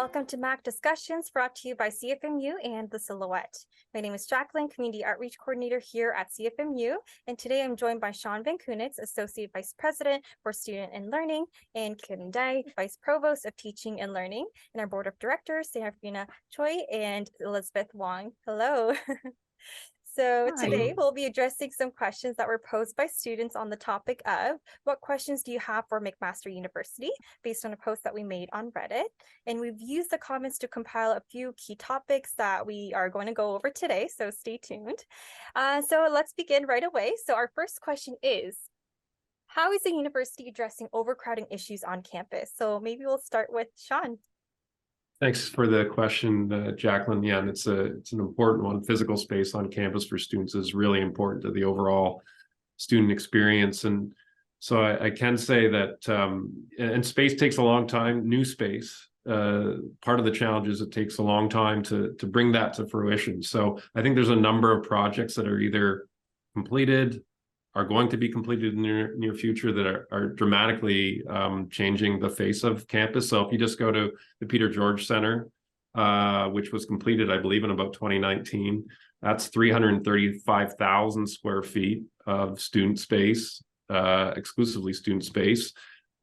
Welcome to MacDiscussions, brought to you by CFMU and The Silhouette. My name is Jacqueline, Community Outreach Coordinator here at CFMU, and today I'm joined by Sean Van Kunitz, Associate Vice President for Student and Learning, and Kim Dai, Vice Provost of Teaching and Learning, and our Board of Directors, Serafina Choi and Elizabeth Wong. Hello. So today we'll be addressing some questions that were posed by students on the topic of what questions do you have for McMaster University based on a post that we made on Reddit. And we've used the comments to compile a few key topics that we are going to go over today, so stay tuned. So let's begin right away. So our first question is, how is the university addressing overcrowding issues on campus? So maybe we'll start with Sean. Thanks for the question, Jacqueline. Yeah, and it's an important one. Physical space on campus for students is really important to the overall student experience. And so I can say that, and space takes a long time, new space. Part of the challenge is it takes a long time to bring that to fruition. So I think there's a number of projects that are either completed, are going to be completed in the near future that are dramatically changing the face of campus. So if you just go to the Peter George Center, which was completed, I believe, in about 2019, that's 335,000 square feet of student space, exclusively student space,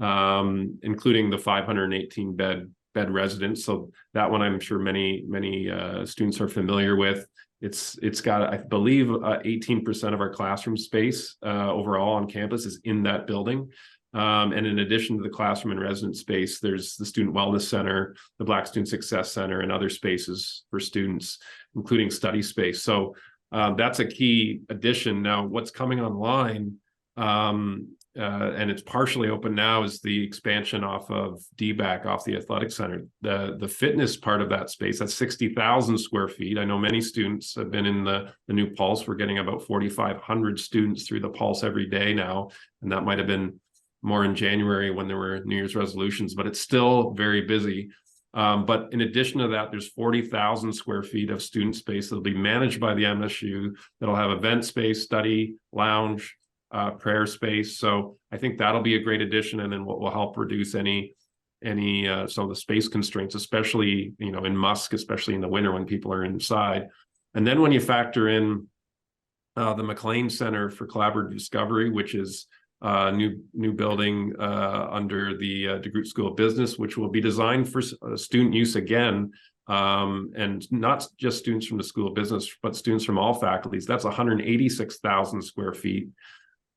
including the 518 bed residence. So that one I'm sure many students are familiar with. It's got, I believe, 18% of our classroom space overall on campus is in that building. And in addition to the classroom and residence space, there's the Student Wellness Center, the Black Student Success Center, and other spaces for students, including study space. So that's a key addition. Now, what's coming online, and it's partially open now, is the expansion off of DBAC, off the athletic center. The fitness part of that space, that's 60,000 square feet. I know many students have been in the new Pulse. We're getting about 4,500 students through the Pulse every day now, and that might have been more in January when there were New Year's resolutions, but it's still very busy. But in addition to that, there's 40,000 square feet of student space that'll be managed by the MSU, that'll have event space, study, lounge, prayer space. So I think that'll be a great addition, and then what will help reduce any some of the space constraints, especially in Musk, especially in the winter when people are inside. And then when you factor in the McLean Center for Collaborative Discovery, which is a new building under the DeGroote School of Business, which will be designed for student use again, and not just students from the School of Business, but students from all faculties. That's 186,000 square feet.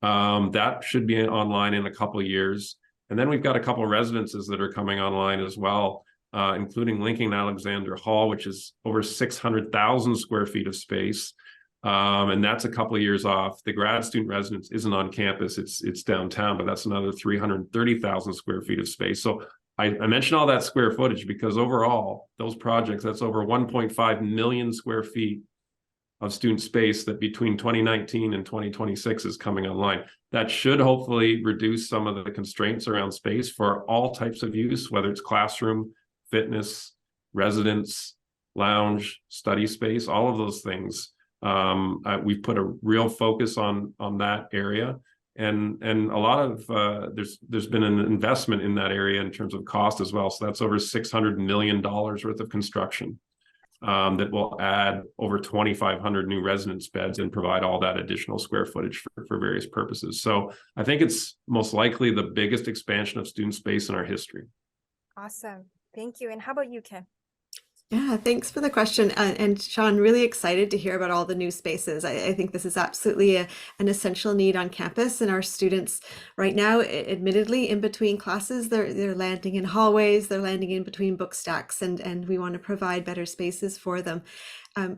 That should be online in a couple of years. And then we've got a couple of residences that are coming online as well, including Lincoln Alexander Hall, which is over 600,000 square feet of space. And that's a couple of years off. The grad student residence isn't on campus, it's downtown, but that's another 330,000 square feet of space. So I mentioned all that square footage because overall, those projects, that's over 1.5 million square feet of student space that between 2019 and 2026 is coming online. That should hopefully reduce some of the constraints around space for all types of use, whether it's classroom, fitness, residence, lounge, study space, all of those things. We've put a real focus on that area, and a lot of there's been an investment in that area in terms of cost as well. So that's over $600 million worth of construction that will add over 2,500 new residence beds and provide all that additional square footage for various purposes. So I think it's most likely the biggest expansion of student space in our history. Awesome. Thank you. And how about you, Kim? Yeah, thanks for the question. And Sean, really excited to hear about all the new spaces. I think this is absolutely an essential need on campus, and our students right now, admittedly, in between classes, they're landing in hallways, they're landing in between book stacks, and we want to provide better spaces for them.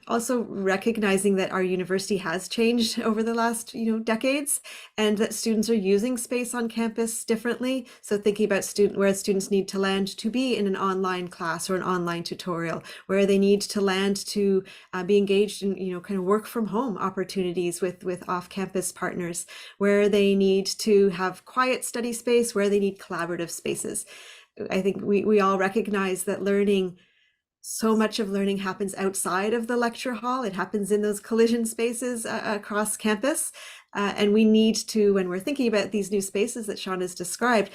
Also recognizing that our university has changed over the last decades, and that students are using space on campus differently. So thinking about where students need to land to be in an online class or an online tutorial, where they need to land to be engaged in kind of work from home opportunities with off-campus partners, where they need to have quiet study space, where they need collaborative spaces. I think we all recognize that so much of learning happens outside of the lecture hall. It happens in those collision spaces across campus. And we need to, when we're thinking about these new spaces that Sean has described,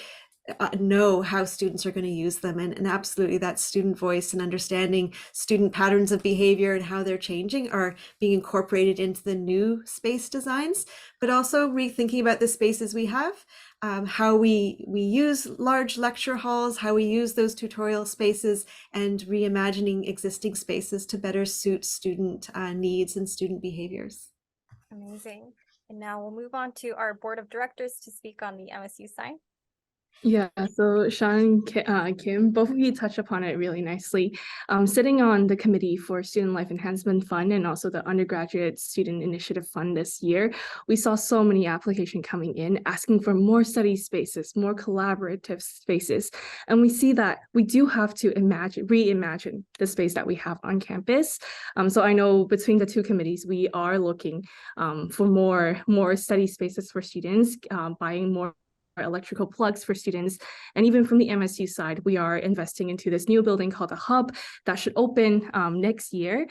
know how students are going to use them, and absolutely that student voice and understanding student patterns of behavior and how they're changing are being incorporated into the new space designs, but also rethinking about the spaces we have, how we use large lecture halls, how we use those tutorial spaces, and reimagining existing spaces to better suit student needs and student behaviors. Amazing. And now we'll move on to our board of directors to speak on the MSU side. Yeah, so Sean and Kim, both of you touched upon it really nicely. Sitting on the committee for Student Life Enhancement Fund and also the Undergraduate Student Initiative Fund this year, we saw so many applications coming in asking for more study spaces, more collaborative spaces. And we see that we do have to reimagine the space that we have on campus. So I know between the two committees, we are looking for more study spaces for students, buying more electrical plugs for students. And even from the MSU side, we are investing into this new building called the Hub that should open next year,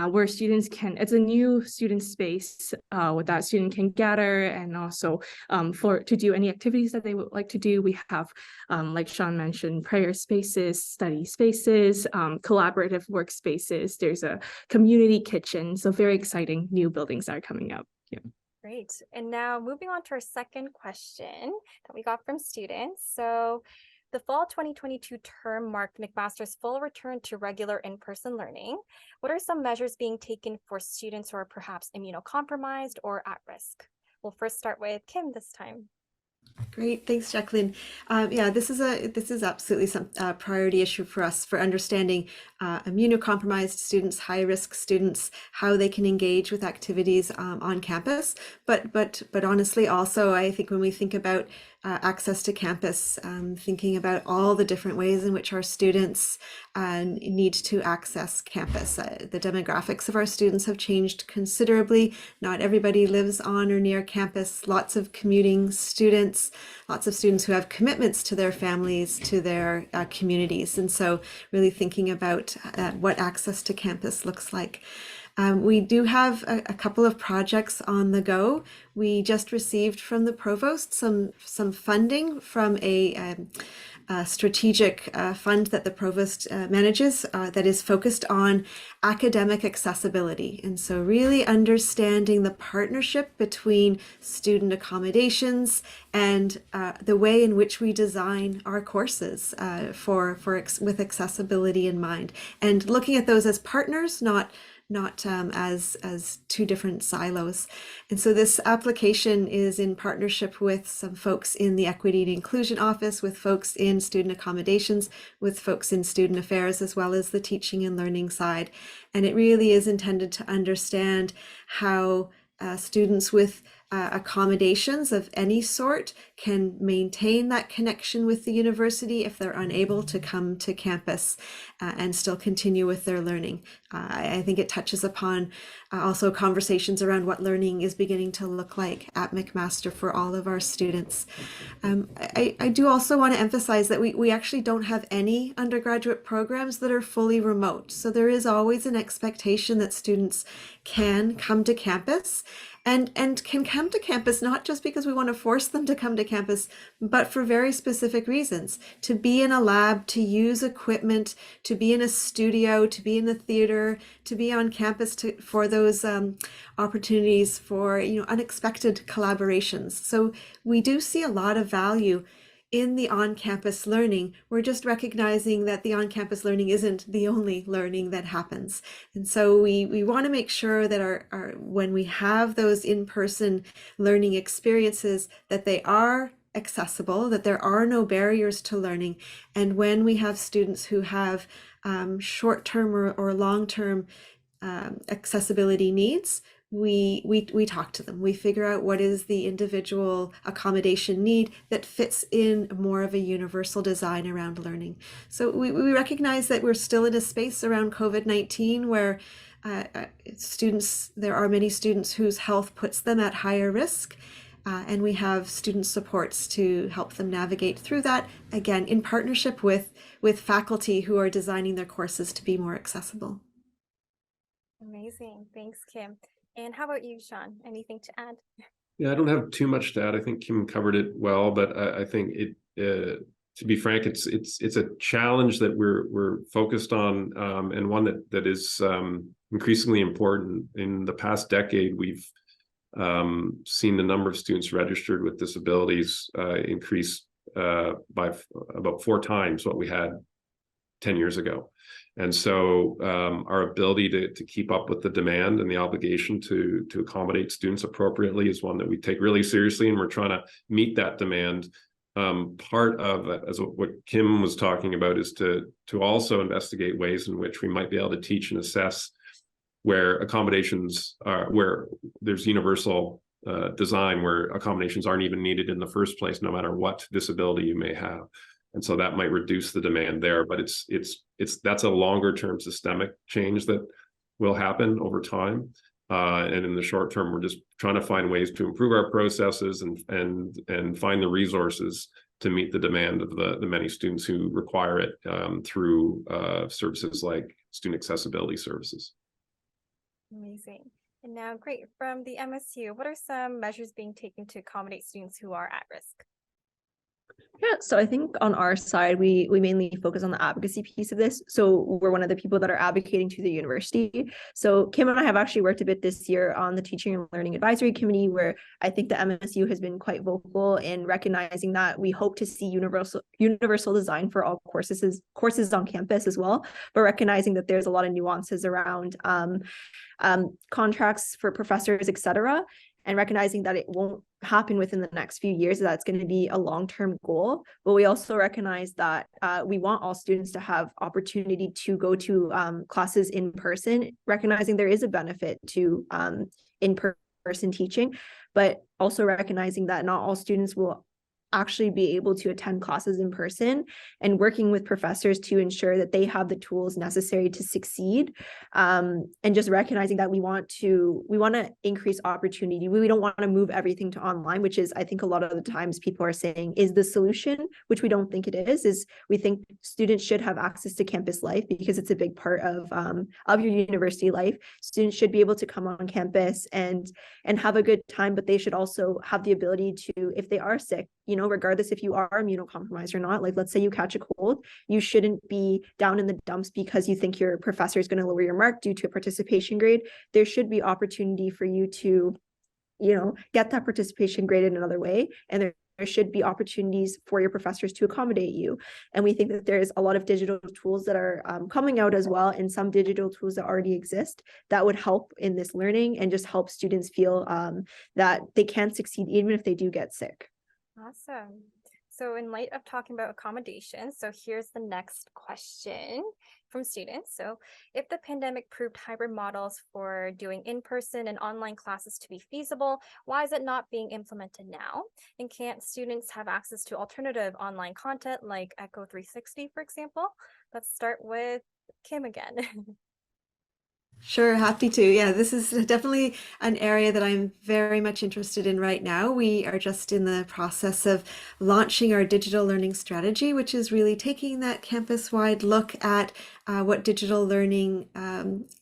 where students can, it's a new student space with that student can gather, and also to do any activities that they would like to do. We have, like Sean mentioned, prayer spaces, study spaces, collaborative workspaces. There's a community kitchen. So very exciting new buildings that are coming up. Yeah. Great. And now moving on to our second question that we got from students. So the fall 2022 term marked McMaster's full return to regular in-person learning. What are some measures being taken for students who are perhaps immunocompromised or at risk? We'll first start with Kim this time. Great, thanks, Jacqueline. Yeah, this is absolutely some priority issue for us for understanding immunocompromised students, high-risk students, how they can engage with activities on campus. But honestly, also, I think when we think about access to campus, thinking about all the different ways in which our students need to access campus. The demographics of our students have changed considerably. Not everybody lives on or near campus. Lots of commuting students, lots of students who have commitments to their families, to their communities. And so really thinking about what access to campus looks like. We do have a couple of projects on the go. We just received from the provost some funding from a strategic fund that the provost manages that is focused on academic accessibility. And so really understanding the partnership between student accommodations and the way in which we design our courses with accessibility in mind, and looking at those as partners, not as two different silos. And so this application is in partnership with some folks in the Equity and Inclusion Office, with folks in student accommodations, with folks in student affairs, as well as the teaching and learning side. And it really is intended to understand how students with accommodations of any sort can maintain that connection with the university if they're unable to come to campus and still continue with their learning. I think it touches upon also conversations around what learning is beginning to look like at McMaster for all of our students. I do also want to emphasize that we actually don't have any undergraduate programs that are fully remote. So there is always an expectation that students can come to campus and can come to campus not just because we want to force them to come to campus, but for very specific reasons. To be in a lab, to use equipment, to be in a studio, to be in the theater, to be on campus for those opportunities for unexpected collaborations. So we do see a lot of value in the on-campus learning. We're just recognizing that the on-campus learning isn't the only learning that happens. And so we want to make sure that when we have those in-person learning experiences, that they are accessible, that there are no barriers to learning. And when we have students who have short-term or long-term accessibility needs, we talk to them. We figure out what is the individual accommodation need that fits in more of a universal design around learning. So we recognize that we're still in a space around COVID-19 where there are many students whose health puts them at higher risk. And we have student supports to help them navigate through that, again, in partnership with faculty who are designing their courses to be more accessible. Amazing. Thanks, Kim. And how about you, Sean? Anything to add? Yeah, I don't have too much to add. I think Kim covered it well, but I think to be frank, it's a challenge that we're focused on, and one that is increasingly important. In the past decade, we've seen the number of students registered with disabilities increase by about 4 times what we had 10 years ago. And so our ability to keep up with the demand and the obligation to accommodate students appropriately is one that we take really seriously, and we're trying to meet that demand. Part of, as what Kim was talking about, is to also investigate ways in which we might be able to teach and assess where accommodations are, where there's universal design, where accommodations aren't even needed in the first place, no matter what disability you may have. And so that might reduce the demand there, but that's a longer term systemic change that will happen over time. And in the short term, we're just trying to find ways to improve our processes and find the resources to meet the demand of the many students who require it through services like student accessibility services. Amazing. And now, great, from the MSU, what are some measures being taken to accommodate students who are at risk? Yeah, so I think on our side, we mainly focus on the advocacy piece of this. So we're one of the people that are advocating to the university. So Kim and I have actually worked a bit this year on the Teaching and Learning Advisory Committee, where I think the MSU has been quite vocal in recognizing that we hope to see universal design for all courses on campus as well, but recognizing that there's a lot of nuances around contracts for professors, et cetera, and recognizing that it won't happen within the next few years, that's going to be a long-term goal. But we also recognize that we want all students to have opportunity to go to classes in person, recognizing there is a benefit to in-person teaching, but also recognizing that not all students will actually be able to attend classes in person, and working with professors to ensure that they have the tools necessary to succeed, and just recognizing that we want to increase opportunity. We don't want to move everything to online, which is, I think, a lot of the times people are saying is the solution, which we don't think it is we think students should have access to campus life because it's a big part of your university life. Students should be able to come on campus and have a good time, but they should also have the ability to, if they are sick, regardless if you are immunocompromised or not, like let's say you catch a cold, you shouldn't be down in the dumps because you think your professor is going to lower your mark due to a participation grade. There should be opportunity for you to, get that participation grade in another way. And there should be opportunities for your professors to accommodate you. And we think that there's a lot of digital tools that are coming out as well, and some digital tools that already exist that would help in this learning and just help students feel that they can succeed even if they do get sick. Awesome. So in light of talking about accommodations, so here's the next question from students. So if the pandemic proved hybrid models for doing in-person and online classes to be feasible, why is it not being implemented now? And can't students have access to alternative online content like Echo 360, for example? Let's start with Kim again. Sure, happy to. Yeah, this is definitely an area that I'm very much interested in right now. We are just in the process of launching our digital learning strategy, which is really taking that campus-wide look at what digital learning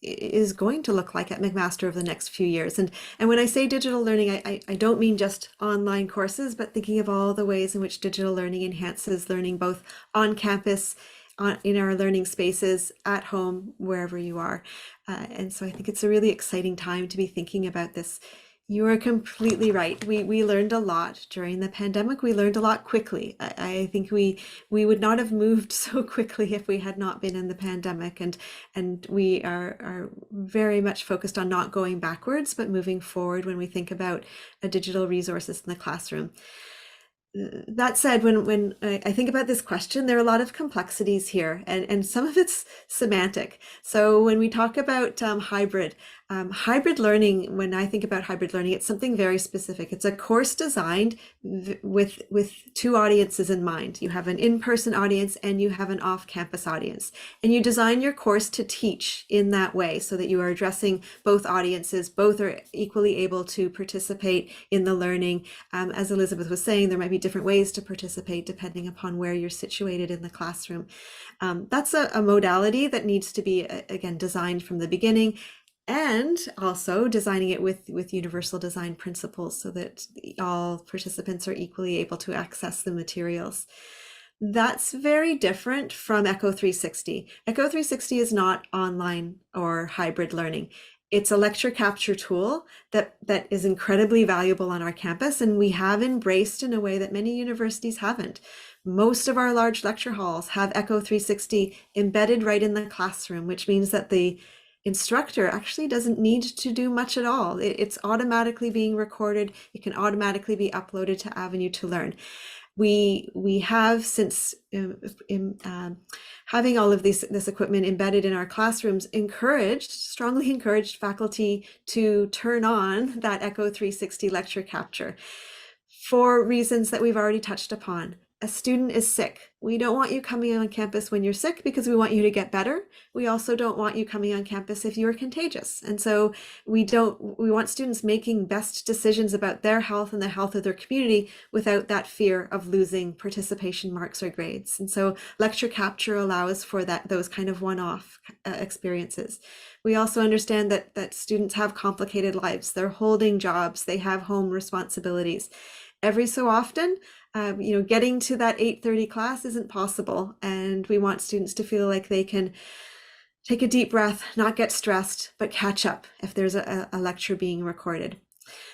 is going to look like at McMaster over the next few years. And when I say digital learning, I don't mean just online courses, but thinking of all the ways in which digital learning enhances learning both on campus, in our learning spaces, at home, wherever you are. And so I think it's a really exciting time to be thinking about this. You are completely right. We learned a lot during the pandemic. We learned a lot quickly. I think we would not have moved so quickly if we had not been in the pandemic. And we are very much focused on not going backwards, but moving forward when we think about digital resources in the classroom. That said, when I think about this question, there are a lot of complexities here, and some of it's semantic. So when we talk about hybrid learning, when I think about hybrid learning, it's something very specific. It's a course designed with 2 audiences in mind. You have an in-person audience and you have an off-campus audience. And you design your course to teach in that way so that you are addressing both audiences. Both are equally able to participate in the learning. As Elizabeth was saying, there might be different ways to participate depending upon where you're situated in the classroom. That's a modality that needs to be, again, designed from the beginning. and also designing it with universal design principles so that all participants are equally able to access the materials. That's very different from Echo 360. Echo 360 is not online or hybrid learning. It's a lecture capture tool that is incredibly valuable on our campus, and we have embraced in a way that many universities haven't. Most of our large lecture halls have Echo 360 embedded right in the classroom, which means that the instructor actually doesn't need to do much at all. It's automatically being recorded. It can automatically be uploaded to Avenue to Learn. We have, since having all of this equipment embedded in our classrooms, strongly encouraged faculty to turn on that Echo 360 lecture capture for reasons that we've already touched upon. A student is sick. We don't want you coming on campus when you're sick because we want you to get better. We also don't want you coming on campus if you're contagious. And so we want students making best decisions about their health and the health of their community without that fear of losing participation marks or grades. And so lecture capture allows for those kind of one-off experiences. We also understand that students have complicated lives. They're holding jobs. They have home responsibilities. Every so often, getting to that 8:30 class isn't possible, and we want students to feel like they can take a deep breath, not get stressed, but catch up if there's a lecture being recorded.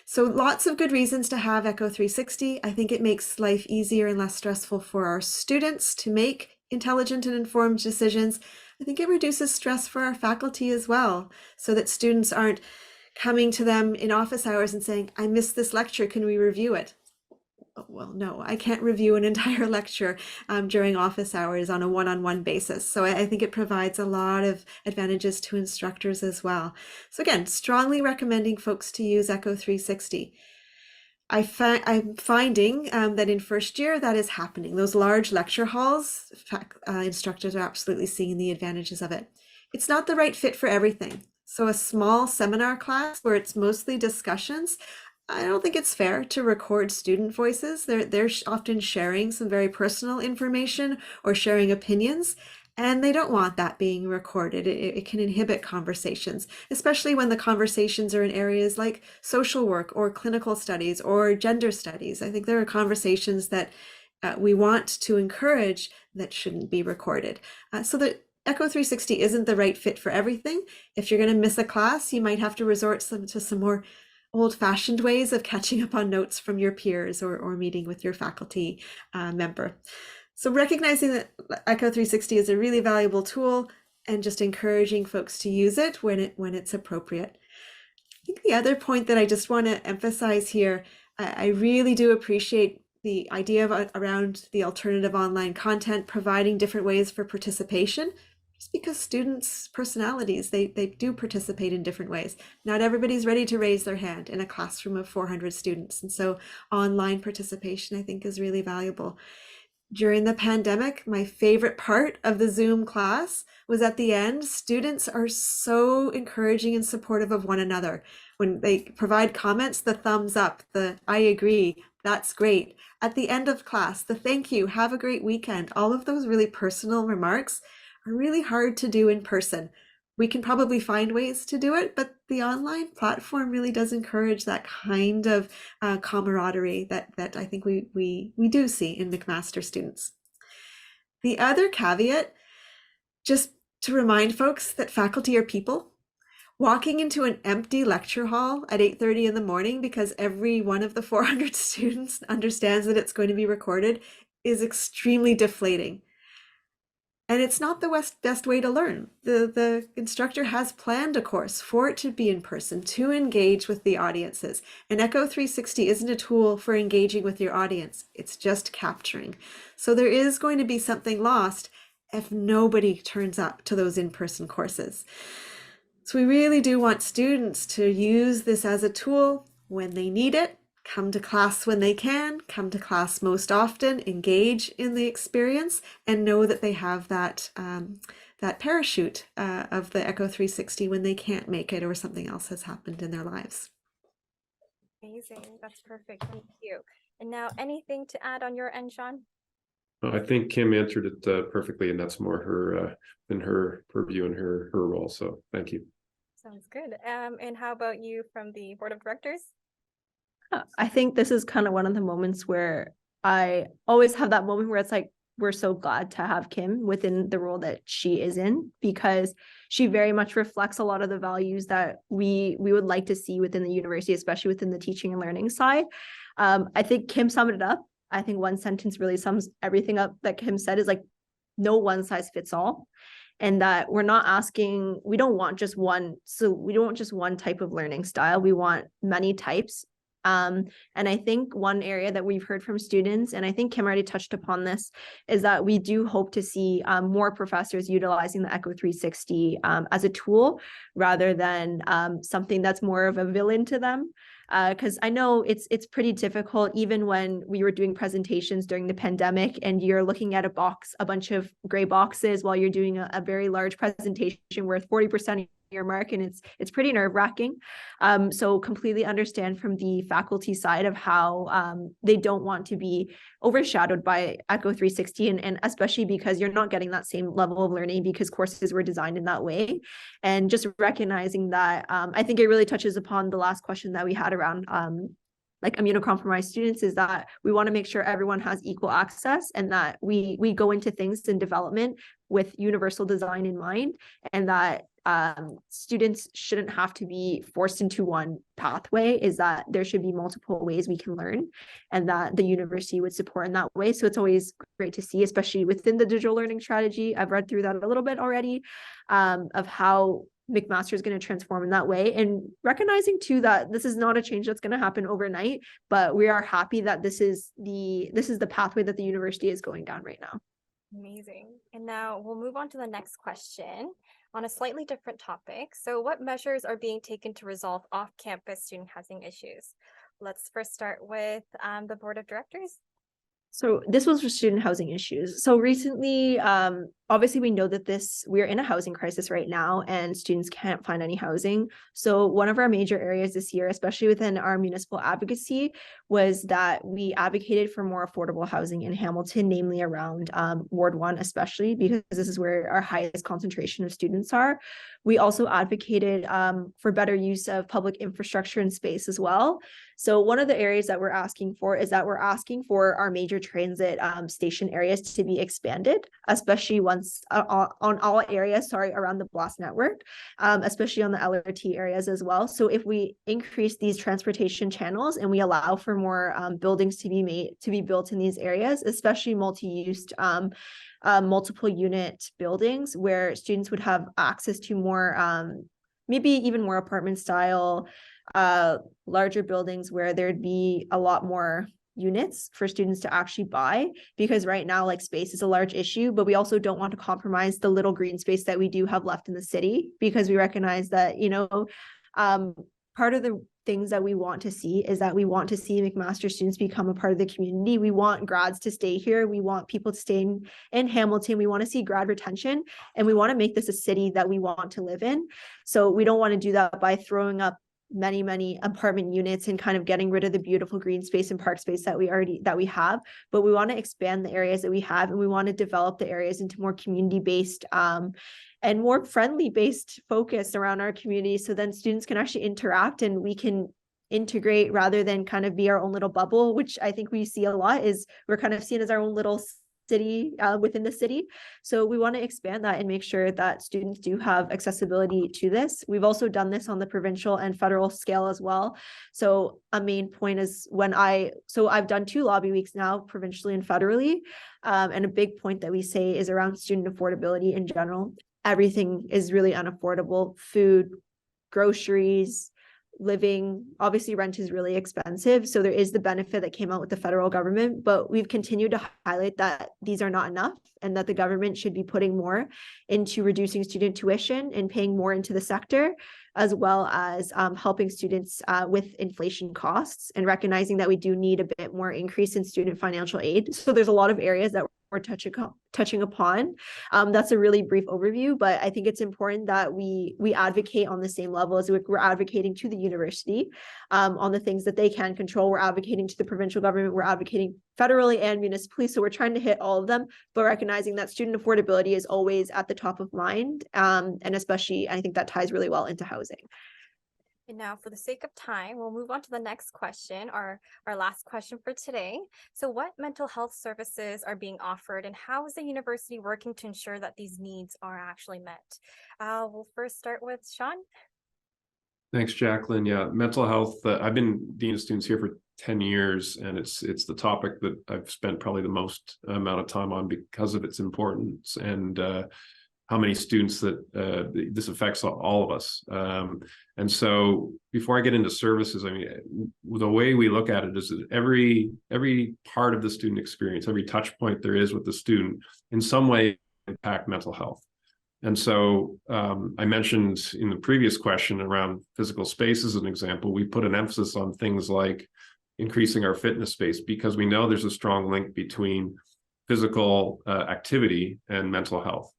So lots of good reasons to have Echo 360. I think it makes life easier and less stressful for our students to make intelligent and informed decisions. I think it reduces stress for our faculty as well, so that students aren't coming to them in office hours and saying, I missed this lecture, can we review it? Well, no, I can't review an entire lecture during office hours on a one-on-one basis. So I think it provides a lot of advantages to instructors as well. So again, strongly recommending folks to use Echo 360. I'm finding that in first year that is happening. Those large lecture halls, instructors are absolutely seeing the advantages of it. It's not the right fit for everything. So a small seminar class where it's mostly discussions, I don't think it's fair to record student voices. They're often sharing some very personal information or sharing opinions, and they don't want that being recorded. It can inhibit conversations, especially when the conversations are in areas like social work or clinical studies or gender studies. I think there are conversations that we want to encourage that shouldn't be recorded. So that Echo 360 isn't the right fit for everything. If you're going to miss a class, you might have to resort to some more old-fashioned ways of catching up on notes from your peers or meeting with your faculty member. So recognizing that Echo 360 is a really valuable tool and just encouraging folks to use it when it's appropriate. I think the other point that I just want to emphasize here, I really do appreciate the idea around the alternative online content, providing different ways for participation. Just because students' personalities, they do participate in different ways. Not everybody's ready to raise their hand in a classroom of 400 students. And so online participation, I think, is really valuable. During the pandemic, my favorite part of the Zoom class was at the end. Students are so encouraging and supportive of one another. When they provide comments, the thumbs up, the I agree, that's great. At the end of class, the thank you, have a great weekend. All of those really personal remarks are really hard to do in person. We can probably find ways to do it, but the online platform really does encourage that kind of camaraderie that I think we do see in McMaster students. The other caveat, just to remind folks that faculty are people. Walking into an empty lecture hall at 8:30 in the morning because every one of the 400 students understands that it's going to be recorded is extremely deflating. And it's not the best way to learn. The instructor has planned a course for it to be in person, to engage with the audiences. And Echo 360 isn't a tool for engaging with your audience. It's just capturing. So there is going to be something lost if nobody turns up to those in-person courses. So we really do want students to use this as a tool when they need it, come to class when they can, come to class most often, engage in the experience, and know that they have that parachute of the Echo 360 when they can't make it or something else has happened in their lives. Amazing. That's perfect. Thank you. And now anything to add on your end, Sean? I think Kim answered it perfectly, and that's more her than her purview and her role. So thank you. Sounds good. And how about you from the board of directors? I think this is kind of one of the moments where I always have that moment where it's like, we're so glad to have Kim within the role that she is in, because she very much reflects a lot of the values that we would like to see within the university, especially within the teaching and learning side. I think Kim summed it up. I think one sentence really sums everything up that Kim said, is like, no one size fits all. And that we don't want just one type of learning style. We want many types. And I think one area that we've heard from students, and I think Kim already touched upon this, is that we do hope to see more professors utilizing the Echo 360 as a tool rather than something that's more of a villain to them. Because I know it's pretty difficult, even when we were doing presentations during the pandemic and you're looking at a bunch of gray boxes while you're doing a very large presentation worth 40% your mark, and it's pretty nerve-wracking. So completely understand from the faculty side of how they don't want to be overshadowed by Echo 360, and especially because you're not getting that same level of learning because courses were designed in that way. And just recognizing that, I think it really touches upon the last question that we had around like immunocompromised students, is that we want to make sure everyone has equal access, and that we go into things in development with universal design in mind, and that students shouldn't have to be forced into one pathway, is that there should be multiple ways we can learn, and that the university would support in that way. So it's always great to see, especially within the digital learning strategy. I've read through that a little bit already, of how McMaster is going to transform in that way, and recognizing too that this is not a change that's going to happen overnight, but we are happy that this is the pathway that the university is going down right now. Amazing. And now we'll move on to the next question on a slightly different topic. So what measures are being taken to resolve off-campus student housing issues? Let's first start with the board of directors. So this was for student housing issues. So recently, obviously we know that we're in a housing crisis right now, and students can't find any housing. So one of our major areas this year, especially within our municipal advocacy, was that we advocated for more affordable housing in Hamilton, namely around Ward 1, especially because this is where our highest concentration of students are. We also advocated for better use of public infrastructure and space as well. So one of the areas that we're asking for is that we're asking for our major transit station areas to be expanded, especially once on all areas, around the BLAST network, especially on the LRT areas as well. So if we increase these transportation channels and we allow for more buildings to be built in these areas, especially multi-used multiple unit buildings where students would have access to more, maybe even more apartment style, larger buildings where there'd be a lot more units for students to actually buy, because right now, like, space is a large issue, but we also don't want to compromise the little green space that we do have left in the city, because we recognize that, part of the things that we want to see is that we want to see McMaster students become a part of the community. We want grads to stay here. We want people to stay in Hamilton. We want to see grad retention, and we want to make this a city that we want to live in. So we don't want to do that by throwing up many apartment units and kind of getting rid of the beautiful green space and park space that we have, but we want to expand the areas that we have, and we want to develop the areas into more community-based and more friendly-based focus around our community, so then students can actually interact and we can integrate rather than kind of be our own little bubble, which I think we see a lot, is we're kind of seen as our own little city within the city. So we want to expand that and make sure that students do have accessibility to this. We've also done this on the provincial and federal scale as well. So a main point is I've done 2 lobby weeks now, provincially and federally. And a big point that we say is around student affordability in general. Everything is really unaffordable: food, groceries, living. Obviously rent is really expensive, so there is the benefit that came out with the federal government, but we've continued to highlight that these are not enough, and that the government should be putting more into reducing student tuition and paying more into the sector, as well as helping students with inflation costs, and recognizing that we do need a bit more increase in student financial aid. So there's a lot of areas that we're touching upon. That's a really brief overview, but I think it's important that we advocate on the same level as we're advocating to the university on the things that they can control. We're advocating to the provincial government, we're advocating federally and municipally. So we're trying to hit all of them, but recognizing that student affordability is always at the top of mind. And especially, I think that ties really well into housing. And now, for the sake of time, we'll move on to the next question, our last question for today. So what mental health services are being offered, and how is the university working to ensure that these needs are actually met? We'll first start with Sean. Thanks, Jacqueline. Yeah, mental health. I've been Dean of Students here for 10 years, and it's the topic that I've spent probably the most amount of time on because of its importance and how many students that this affects all of us. And so before I get into services, I mean, the way we look at it is that every part of the student experience, every touch point there is with the student in some way impact mental health. And so I mentioned in the previous question around physical space as an example, we put an emphasis on things like increasing our fitness space because we know there's a strong link between physical activity and mental health.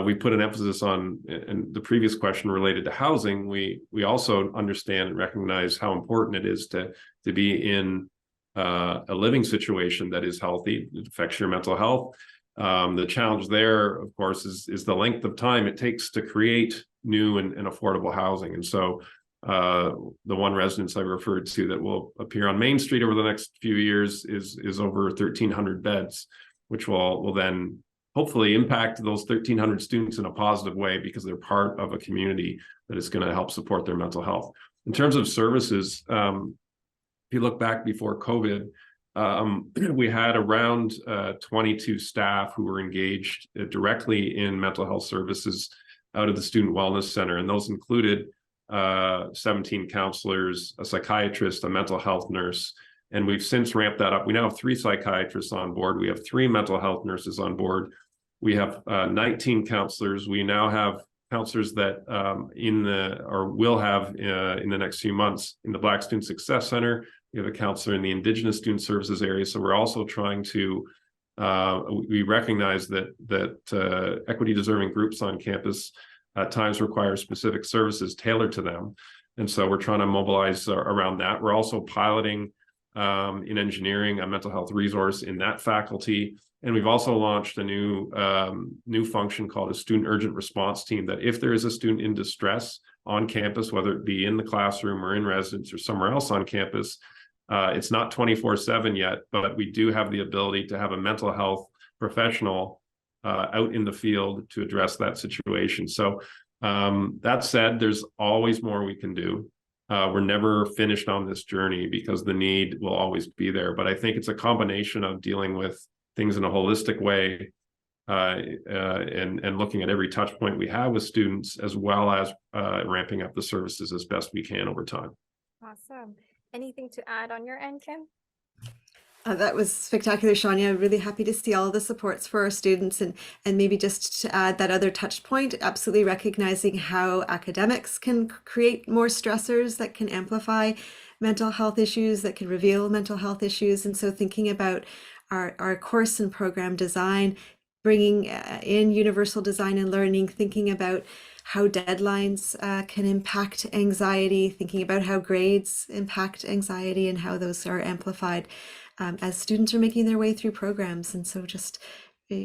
We put an emphasis on, and the previous question related to housing, we also understand and recognize how important it is to be in a living situation that is healthy. It affects your mental health. The challenge there, of course, is the length of time it takes to create new and affordable housing. And so the one residence I referred to that will appear on Main Street over the next few years is over 1,300 beds, which will then hopefully impact those 1,300 students in a positive way because they're part of a community that is going to help support their mental health. In terms of services, if you look back before COVID, we had around 22 staff who were engaged directly in mental health services out of the Student Wellness Center, and those included 17 counselors, a psychiatrist, a mental health nurse, and we've since ramped that up. We now have 3 psychiatrists on board. We have 3 mental health nurses on board. We have 19 counselors. We now have counselors that will have in the next few months in the Black Student Success Center. We have a counselor in the Indigenous Student Services area. So we're also trying to, we recognize that equity deserving groups on campus at times require specific services tailored to them. And so we're trying to mobilize around that. We're also piloting in engineering a mental health resource in that faculty. And we've also launched a new function called a student urgent response team, that if there is a student in distress on campus, whether it be in the classroom or in residence or somewhere else on campus, it's not 24/7 yet, but we do have the ability to have a mental health professional out in the field to address that situation. So that said, there's always more we can do. We're never finished on this journey because the need will always be there. But I think it's a combination of dealing with things in a holistic way and looking at every touch point we have with students, as well as ramping up the services as best we can over time. Awesome. Anything to add on your end, Kim? That was spectacular, Shania. Really happy to see all the supports for our students, and maybe just to add that other touch point, absolutely recognizing how academics can create more stressors that can amplify mental health issues, that can reveal mental health issues. And so thinking about our course and program design, bringing in universal design and learning, thinking about how deadlines can impact anxiety, thinking about how grades impact anxiety and how those are amplified as students are making their way through programs. And so just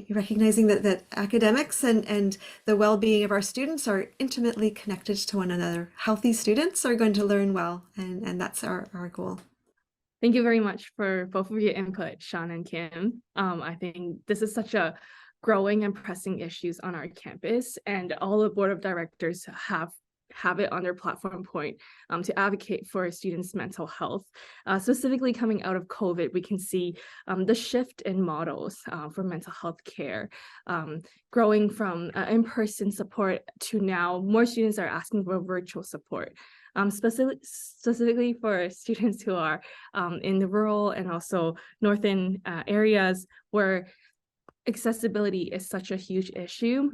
recognizing that academics and the well-being of our students are intimately connected to one another. Healthy students are going to learn well, and that's our goal. Thank you very much for both of your input, Sean and Kim. I think this is such a growing and pressing issues on our campus, and all the board of directors have it on their platform point to advocate for students' mental health. Specifically coming out of COVID, we can see the shift in models for mental health care, growing from in-person support to now more students are asking for virtual support. Specifically for students who are in the rural and also northern areas where accessibility is such a huge issue.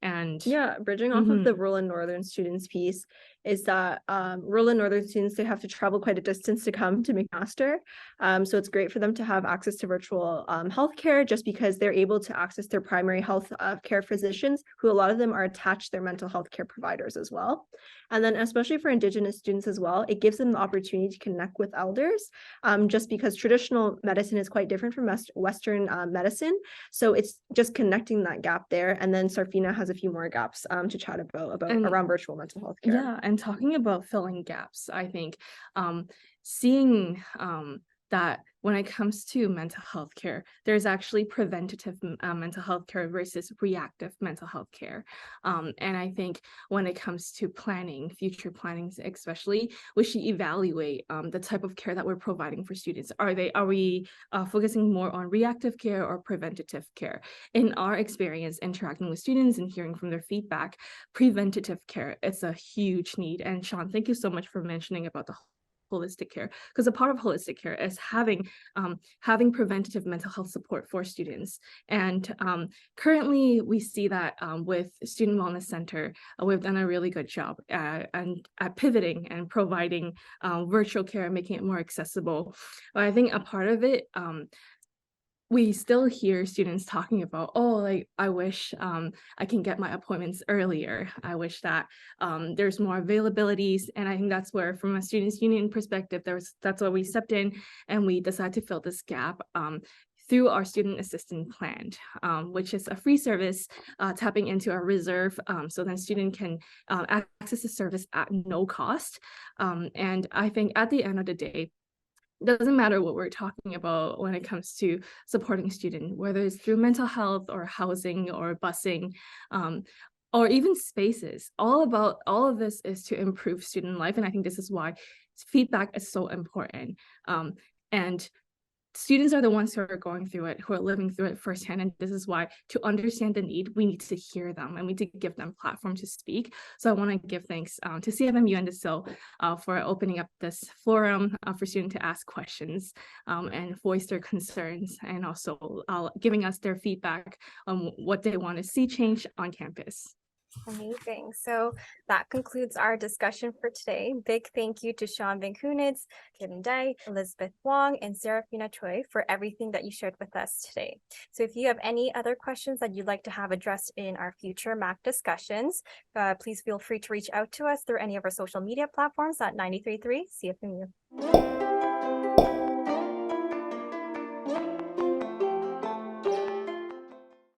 And yeah, bridging off of the rural and northern students piece, is that rural and northern students, they have to travel quite a distance to come to McMaster. So it's great for them to have access to virtual healthcare, just because they're able to access their primary health care physicians, who a lot of them are attached to their mental health care providers as well. And then especially for Indigenous students as well, it gives them the opportunity to connect with elders, just because traditional medicine is quite different from Western medicine. So it's just connecting that gap there. And then Sarfina has a few more gaps to chat about around virtual mental health care. Yeah, and talking about filling gaps, I think seeing that when it comes to mental health care, there's actually preventative mental health care versus reactive mental health care. And I think when it comes to planning, future planning especially, we should evaluate the type of care that we're providing for students. Are we focusing more on reactive care or preventative care? In our experience interacting with students and hearing from their feedback, preventative care is a huge need. And Sean, thank you so much for mentioning about the holistic care, because a part of holistic care is having preventative mental health support for students. And currently we see that with Student Wellness Center, we've done a really good job at pivoting and providing virtual care, making it more accessible. But I think a part of it, we still hear students talking about, oh, like, I wish I can get my appointments earlier. I wish that there's more availabilities. And I think that's where, from a students' union perspective, that's why we stepped in and we decided to fill this gap through our student assistant plan, which is a free service tapping into our reserve, so then student can access the service at no cost. And I think at the end of the day, doesn't matter what we're talking about when it comes to supporting student, whether it's through mental health or housing or busing, or even spaces. All of this is to improve student life. And I think this is why feedback is so important. And students are the ones who are going through it, who are living through it firsthand. And this is why, to understand the need, we need to hear them and we need to give them platform to speak. So I want to give thanks to CFMU and the SIL for opening up this forum for students to ask questions and voice their concerns, and also giving us their feedback on what they want to see change on campus. Amazing. So that concludes our discussion for today. Big thank you to Sean Van Kunitz, Kim Dai, Elizabeth Wong, and Serafina Choi for everything that you shared with us today. So if you have any other questions that you'd like to have addressed in our future Mac discussions, please feel free to reach out to us through any of our social media platforms at 93.3 CFMU.